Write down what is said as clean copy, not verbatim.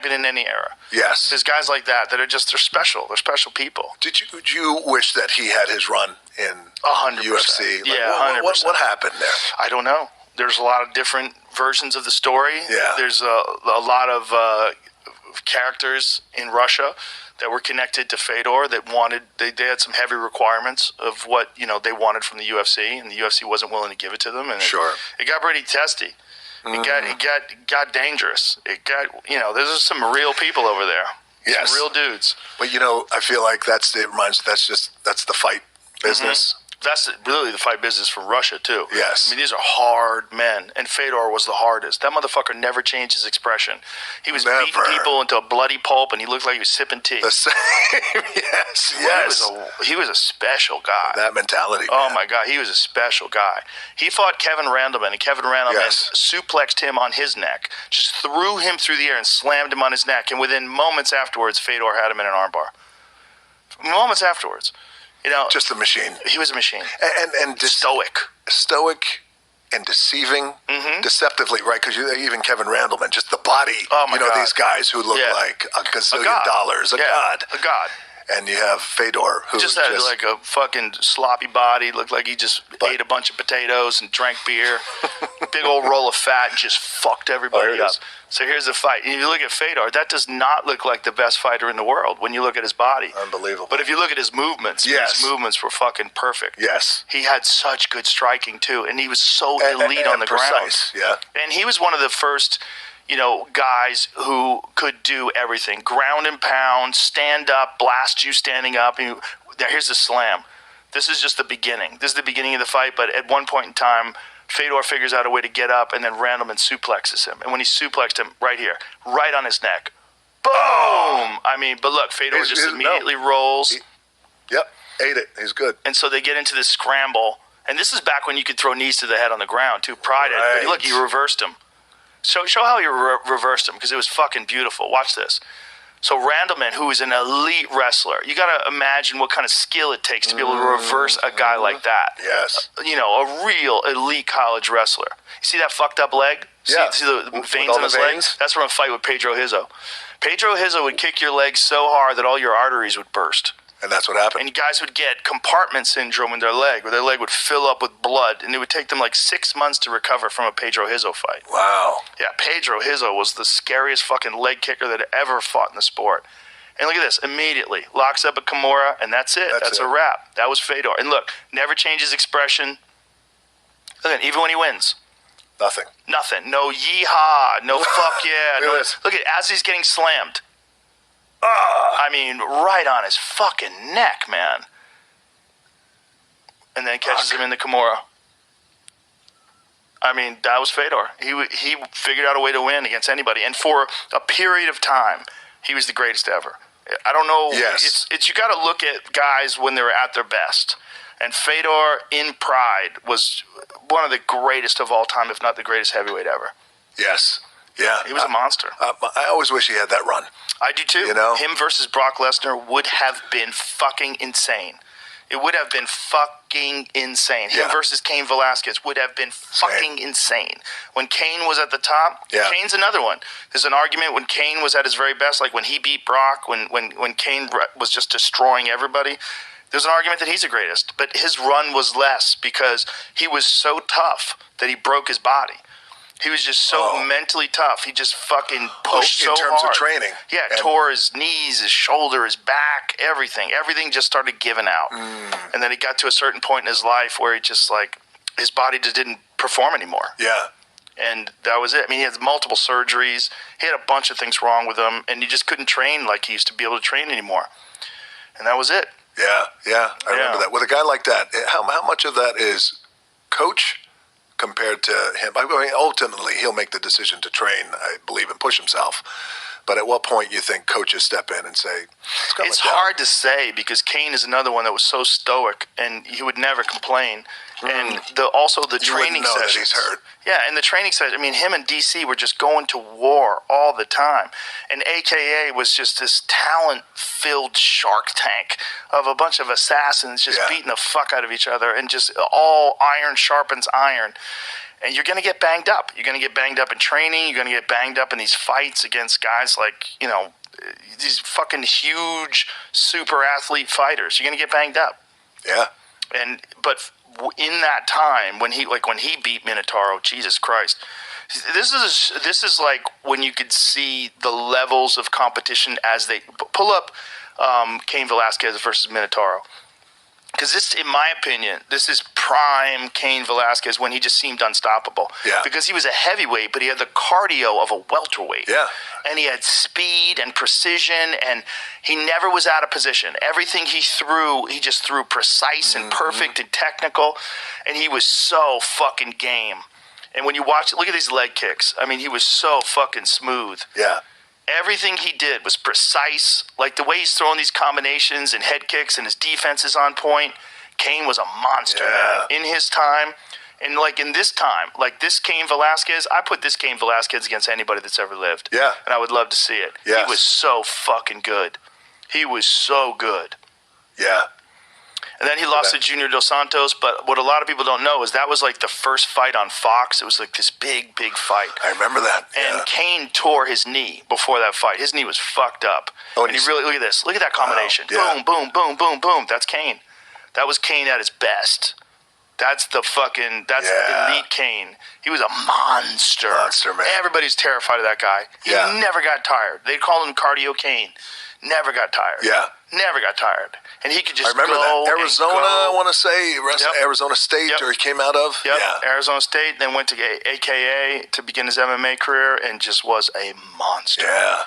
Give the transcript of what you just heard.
in any era. Yes. There's guys like that are just, they're special. They're special people. Did you wish that he had his run in 100%. UFC? Yeah, 100%. What happened there? I don't know. There's a lot of different versions of the story. Yeah. There's a lot of characters in Russia that were connected to Fedor that wanted, they had some heavy requirements of what, they wanted from the UFC, and the UFC wasn't willing to give it to them. And sure. It got pretty testy. It got dangerous. It got, there's some real people over there. Yes. Some real dudes. But, I feel like that's the fight business. That's really the fight business for Russia, too. Yes. I mean, these are hard men, and Fedor was the hardest. That motherfucker never changed his expression. He was beating people into a bloody pulp, and he looked like he was sipping tea. The same. Yes. He was a special guy. That mentality, Oh, man. my God. He was a special guy. He fought Kevin Randleman, and Kevin Randleman suplexed him on his neck, just threw him through the air and slammed him on his neck, and within moments afterwards, Fedor had him in an armbar. Moments afterwards. Just a machine. He was a machine. And stoic and deceiving, deceptively, right? Because even Kevin Randleman, just the body. Oh my God. These guys who look like a gazillion dollars, a god. A god. And you have Fedor, who just had like a fucking sloppy body, looked like he just ate a bunch of potatoes and drank beer. Big old roll of fat, and just fucked everybody up. So here's the fight. You look at Fedor, that does not look like the best fighter in the world when you look at his body. Unbelievable. But if you look at his movements, his movements were fucking perfect. Yes. He had such good striking, too, and he was so elite on the ground. Yeah. And he was one of the first, guys who could do everything. Ground and pound, stand up, blast you standing up. Here's the slam. This is just the beginning. This is the beginning of the fight, but at one point in time, Fedor figures out a way to get up, and then Randleman suplexes him. And when he suplexed him, right here, right on his neck, boom! But look, Fedor just immediately rolls. Ate it. He's good. And so they get into this scramble. And this is back when you could throw knees to the head on the ground, too. But look, he reversed him. Show how he reversed him, because it was fucking beautiful. Watch this. So Randleman, who is an elite wrestler, you got to imagine what kind of skill it takes to be able to reverse a guy like that. Yes. A real elite college wrestler. You see that fucked up leg? See the veins in his leg? That's from a fight with Pedro Hizzo. Pedro Hizzo would kick your leg so hard that all your arteries would burst. And that's what happened. And guys would get compartment syndrome in their leg, where their leg would fill up with blood, and it would take them like 6 months to recover from a Pedro Hizzo fight. Wow. Yeah, Pedro Hizzo was the scariest fucking leg kicker that ever fought in the sport. And look at this, immediately locks up a Kimura, and that's it. That's a wrap. That was Fedor. And look, never changes expression. Look at, even when he wins. Nothing. No yeehaw. No fuck yeah. Look at, as he's getting slammed. Right on his fucking neck, man. And then catches him in the Kimura. That was Fedor. He figured out a way to win against anybody. And for a period of time, he was the greatest ever. I don't know. Yes. It's you got to look at guys when they were at their best. And Fedor, in pride, was one of the greatest of all time, if not the greatest heavyweight ever. Yes. Yeah. He was a monster. I always wish he had that run. I do too. Him versus Brock Lesnar would have been fucking insane. It would have been fucking insane. Him versus Cain Velasquez would have been fucking insane. When Cain was at the top, Cain's another one. There's an argument when Cain was at his very best, like when he beat Brock, when Cain was just destroying everybody. There's an argument that he's the greatest. But his run was less because he was so tough that he broke his body. He was just so mentally tough. He just fucking pushed so hard. In terms of training. Yeah, tore his knees, his shoulder, his back, everything. Everything just started giving out. And then he got to a certain point in his life where he just his body just didn't perform anymore. Yeah. And that was it. He had multiple surgeries. He had a bunch of things wrong with him. And he just couldn't train like he used to be able to train anymore. And that was it. Yeah. I remember that. With a guy like that, how much of that is coach compared to him? Ultimately, he'll make the decision to train, I believe, and push himself. But at what point you think coaches step in and say, it's hard to say, because Cain is another one that was so stoic, and he would never complain. And also the training sessions. That he's hurt. Yeah, and the training sessions. Him and DC were just going to war all the time. And AKA was just this talent-filled shark tank of a bunch of assassins just beating the fuck out of each other, and just all iron sharpens iron. And you're going to get banged up. You're going to get banged up in training. You're going to get banged up in these fights against guys like, you know, these fucking huge super athlete fighters. You're going to get banged up. Yeah. But in that time when he beat Minotauro, Jesus Christ, this is like when you could see the levels of competition as they pull up Cain Velasquez versus Minotauro. Because this, in my opinion, this is prime Cain Velasquez when he just seemed unstoppable. Yeah. Because he was a heavyweight, but he had the cardio of a welterweight. Yeah. And he had speed and precision, and he never was out of position. Everything he threw, he just threw precise and perfect and technical, and he was so fucking game. And when you watch it, look at these leg kicks. I mean, he was so fucking smooth. Yeah. Everything he did was precise. Like the way he's throwing these combinations and head kicks and his defense is on point. Cain was a monster, man, in his time. And like in this time, like this Cain Velasquez, I put this Cain Velasquez against anybody that's ever lived. Yeah. And I would love to see it. Yes. He was so fucking good. He was so good. Yeah. And then he lost to Junior Dos Santos, but what a lot of people don't know is that was like the first fight on Fox. It was like this big, big fight. I remember that. And Cain tore his knee before that fight. His knee was fucked up. Oh, and he really, look at this. Look at that combination. Wow. Boom, boom, boom, boom, boom. That's Cain. That was Cain at his best. That's elite Cain. He was a monster. Monster, man. Everybody's terrified of that guy. He never got tired. They called him Cardio Cain. Never got tired. Yeah. Never got tired. And he could just go. I remember that. Arizona, I want to say, Arizona State, or he came out of. Yep. Yeah. Arizona State, then went to AKA to begin his MMA career and just was a monster. Yeah.